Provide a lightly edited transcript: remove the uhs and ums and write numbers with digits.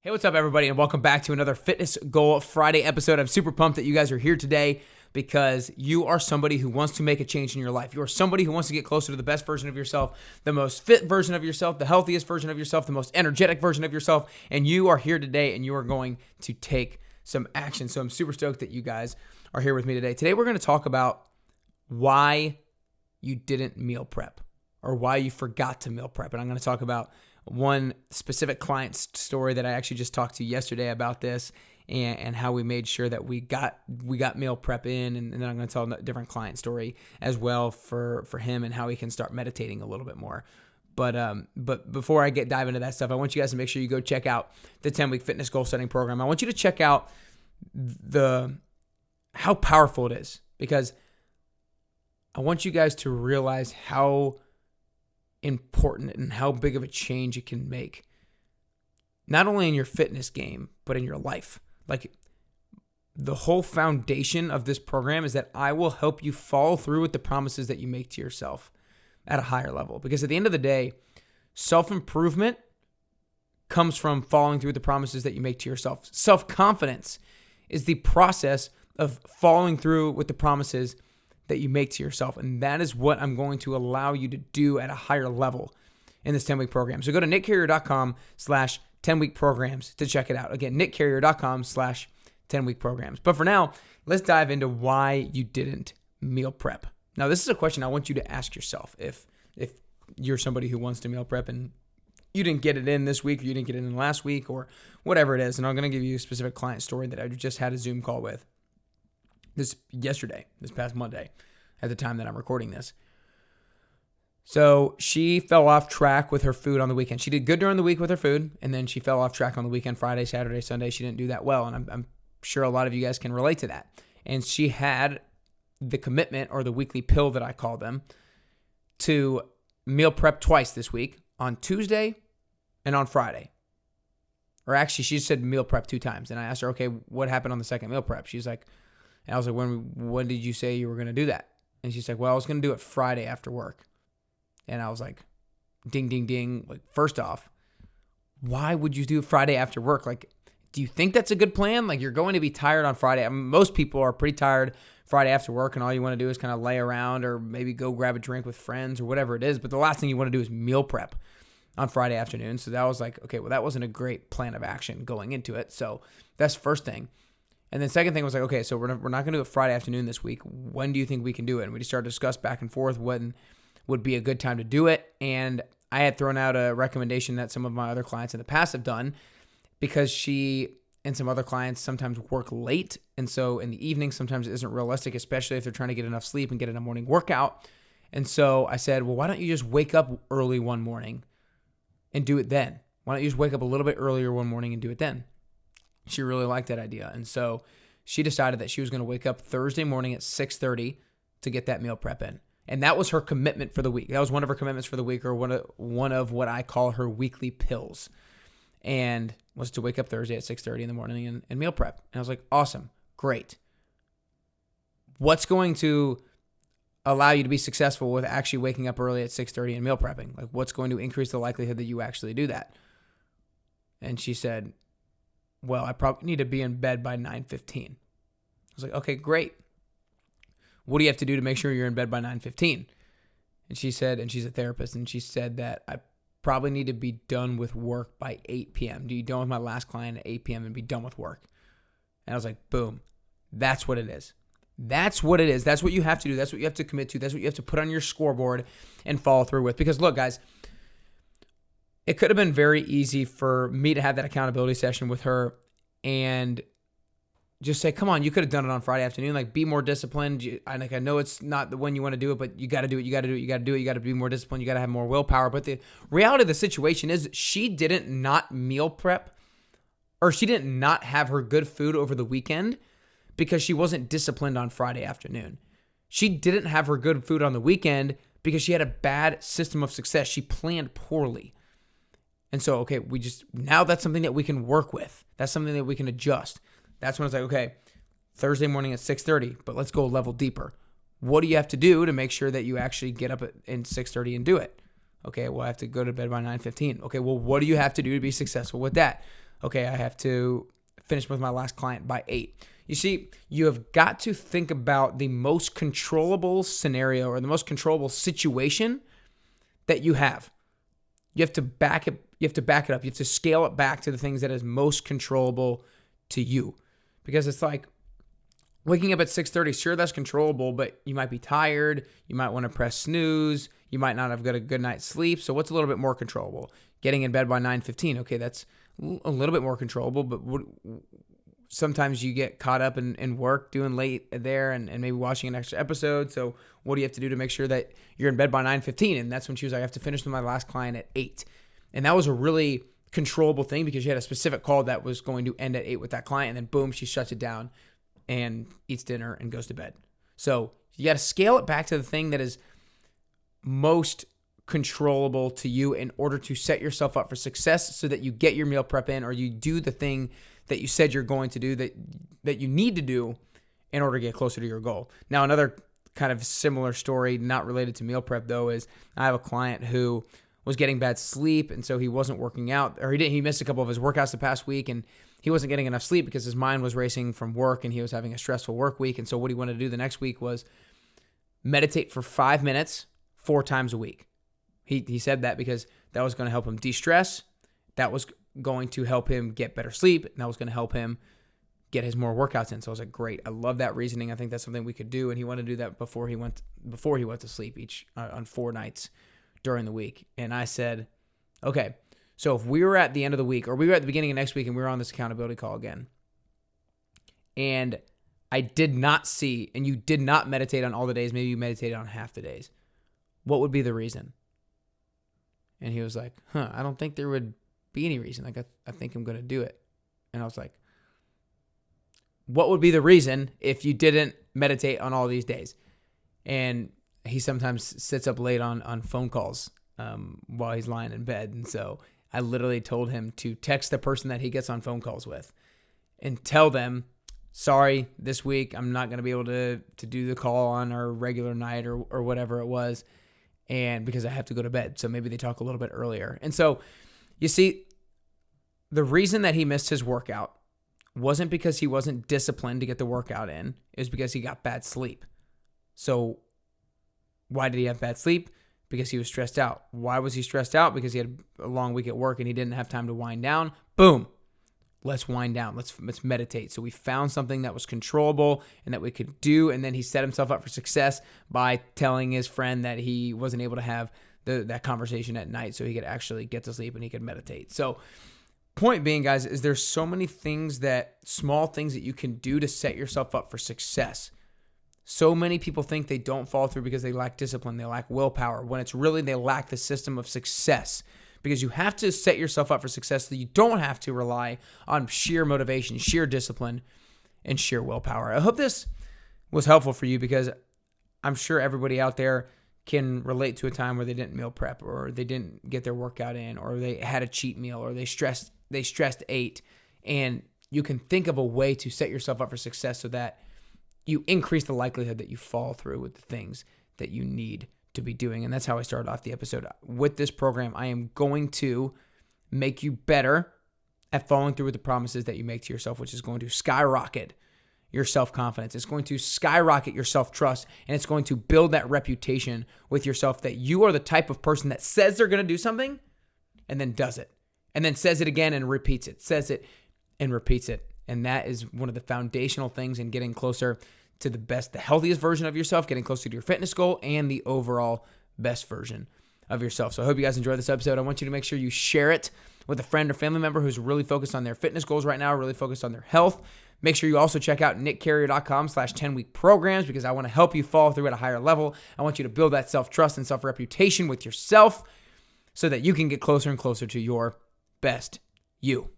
Hey, what's up, everybody, and welcome back to another Fitness Goal Friday episode. I'm super pumped that you guys are here today because you are somebody who wants to make a change in your life. You are somebody who wants to get closer to the best version of yourself, the most fit version of yourself, the healthiest version of yourself, the most energetic version of yourself, and you are here today and you are going to take some action. So I'm super stoked that you guys are here with me today. Today, we're going to talk about why you didn't meal prep or why you forgot to meal prep. And I'm going to talk about one specific client's story that I actually just talked to yesterday about this and how we made sure that we got meal prep in. And then I'm going to tell a different client story as well for him and how he can start meditating a little bit more. But before I dive into that stuff, I want you guys to make sure you go check out the 10-week fitness goal setting program. I want you to check out how powerful it is, because I want you guys to realize how important and how big of a change it can make, not only in your fitness game, but in your life. Like, the whole foundation of this program is that I will help you follow through with the promises that you make to yourself at a higher level. Because at the end of the day, self-improvement comes from following through with the promises that you make to yourself. Self-confidence is the process of following through with the promises that you make to yourself. And that is what I'm going to allow you to do at a higher level in this 10-week program. So go to nickcarrier.com/10-week programs to check it out. Again, nickcarrier.com/10-week programs. But for now, let's dive into why you didn't meal prep. Now, this is a question I want you to ask yourself. If you're somebody who wants to meal prep and you didn't get it in this week, or you didn't get it in last week, or whatever it is, and I'm going to give you a specific client story that I just had a Zoom call with this past Monday, at the time that I'm recording this. So she fell off track with her food on the weekend. She did good during the week with her food, and then she fell off track on the weekend, Friday, Saturday, Sunday. She didn't do that well, and I'm sure a lot of you guys can relate to that. And she had the commitment, or the weekly pill that I call them, to meal prep twice this week, on Tuesday and on Friday. Or actually, she said meal prep 2 times, and I asked her, okay, what happened on the second meal prep? She's like, and I was like, when did you say you were going to do that? And she's like, well, I was going to do it Friday after work. And I was like, ding, ding, ding. Like, first off, why would you do it Friday after work? Like, do you think that's a good plan? Like, you're going to be tired on Friday. I mean, most people are pretty tired Friday after work, and all you want to do is kind of lay around or maybe go grab a drink with friends or whatever it is. But the last thing you want to do is meal prep on Friday afternoon. So that was like, okay, well, that wasn't a great plan of action going into it. So that's first thing. And then second thing was like, okay, so we're not going to do it Friday afternoon this week. When do you think we can do it? And we just started to discuss back and forth when would be a good time to do it. And I had thrown out a recommendation that some of my other clients in the past have done, because she and some other clients sometimes work late. And so in the evening, sometimes it isn't realistic, especially if they're trying to get enough sleep and get in a morning workout. And so I said, well, why don't you just wake up early one morning and do it then? Why don't you just wake up a little bit earlier one morning and do it then? She really liked that idea. And so she decided that she was going to wake up Thursday morning at 6:30 to get that meal prep in. And that was her commitment for the week. That was one of her commitments for the week, or one of what I call her weekly pills. And was to wake up Thursday at 6:30 in the morning and meal prep. And I was like, awesome, great. What's going to allow you to be successful with actually waking up early at 6:30 and meal prepping? Like, what's going to increase the likelihood that you actually do that? And she said, well, I probably need to be in bed by 9:15. I was like, okay, great. What do you have to do to make sure you're in bed by 9:15? And she said, and she's a therapist, and she said that I probably need to be done with work by 8 p.m. Do you done with my last client at 8 p.m. and be done with work? And I was like, boom, that's what it is. That's what it is. That's what you have to do. That's what you have to commit to. That's what you have to put on your scoreboard and follow through with. Because look, guys, it could have been very easy for me to have that accountability session with her and just say, come on, you could have done it on Friday afternoon. Like, be more disciplined. I know it's not the one you want to do it, but you got to do it. You got to do it. You got to do it. You got to be more disciplined. You got to have more willpower. But the reality of the situation is she didn't not meal prep, or she didn't not have her good food over the weekend because she wasn't disciplined on Friday afternoon. She didn't have her good food on the weekend because she had a bad system of success. She planned poorly. And so, okay, now that's something that we can work with. That's something that we can adjust. That's when it's like, okay, Thursday morning at 6:30, but let's go a level deeper. What do you have to do to make sure that you actually get up in 6:30 and do it? Okay, well, I have to go to bed by 9:15. Okay, well, what do you have to do to be successful with that? okay, I have to finish with my last client by 8. You see, you have got to think about the most controllable scenario or the most controllable situation that you have. You have to back it. You have to back it up. You have to scale it back to the things that is most controllable to you, because it's like waking up at 6:30. Sure, that's controllable, but you might be tired. You might want to press snooze. You might not have got a good night's sleep. So what's a little bit more controllable? Getting in bed by 9:15. Okay, that's a little bit more controllable, but sometimes you get caught up in work doing late there and maybe watching an extra episode. So what do you have to do to make sure that you're in bed by 9:15? And that's when she was like, I have to finish with my last client at 8. And that was a really controllable thing because she had a specific call that was going to end at 8 with that client. And then boom, she shuts it down and eats dinner and goes to bed. So you got to scale it back to the thing that is most controllable to you in order to set yourself up for success so that you get your meal prep in, or you do the thing that you said you're going to do that you need to do in order to get closer to your goal. Now, another kind of similar story, not related to meal prep though, is I have a client who was getting bad sleep, and so he wasn't working out, or he missed a couple of his workouts the past week, and he wasn't getting enough sleep because his mind was racing from work and he was having a stressful work week. And so what he wanted to do the next week was meditate for 5 minutes 4 times a week. He said that because that was going to help him de-stress. That was going to help him get better sleep. And that was going to help him get his more workouts in. So I was like, great. I love that reasoning. I think that's something we could do. And he wanted to do that before he went to sleep each on 4 nights during the week. And I said, okay, so if we were at the end of the week, or we were at the beginning of next week and we were on this accountability call again, and I did not see, and you did not meditate on all the days, maybe you meditated on half the days, what would be the reason? And he was like, I don't think there would be any reason. Like, I think I'm going to do it. And I was like, what would be the reason if you didn't meditate on all these days? And he sometimes sits up late on phone calls while he's lying in bed. And so I literally told him to text the person that he gets on phone calls with and tell them, sorry, this week I'm not going to be able to do the call on our regular night or whatever it was, and because I have to go to bed. So maybe they talk a little bit earlier. And so you see, the reason that he missed his workout wasn't because he wasn't disciplined to get the workout in. It was because he got bad sleep. So why did he have bad sleep? Because he was stressed out. Why was he stressed out? Because he had a long week at work and he didn't have time to wind down. Boom. Let's wind down. Let's meditate. So we found something that was controllable and that we could do. And then he set himself up for success by telling his friend that he wasn't able to have that conversation at night so he could actually get to sleep and he could meditate. So point being, guys, is there's so many things small things that you can do to set yourself up for success. So many people think they don't fall through because they lack discipline, they lack willpower, when it's really they lack the system of success. Because you have to set yourself up for success so you don't have to rely on sheer motivation, sheer discipline, and sheer willpower. I hope this was helpful for you, because I'm sure everybody out there can relate to a time where they didn't meal prep, or they didn't get their workout in, or they had a cheat meal, or they stressed ate. And you can think of a way to set yourself up for success so that you increase the likelihood that you fall through with the things that you need to be doing. And that's how I started off the episode. With this program, I am going to make you better at following through with the promises that you make to yourself, which is going to skyrocket your self-confidence. It's going to skyrocket your self-trust, and it's going to build that reputation with yourself that you are the type of person that says they're going to do something and then does it, and then says it again and repeats it, says it and repeats it. And that is one of the foundational things in getting closer to the healthiest version of yourself, getting closer to your fitness goal, and the overall best version of yourself. So I hope you guys enjoyed this episode. I want you to make sure you share it with a friend or family member who's really focused on their fitness goals right now, really focused on their health. Make sure you also check out nickcarrier.com/10week programs, because I want to help you fall through at a higher level. I want you to build that self-trust and self-reputation with yourself so that you can get closer and closer to your best you.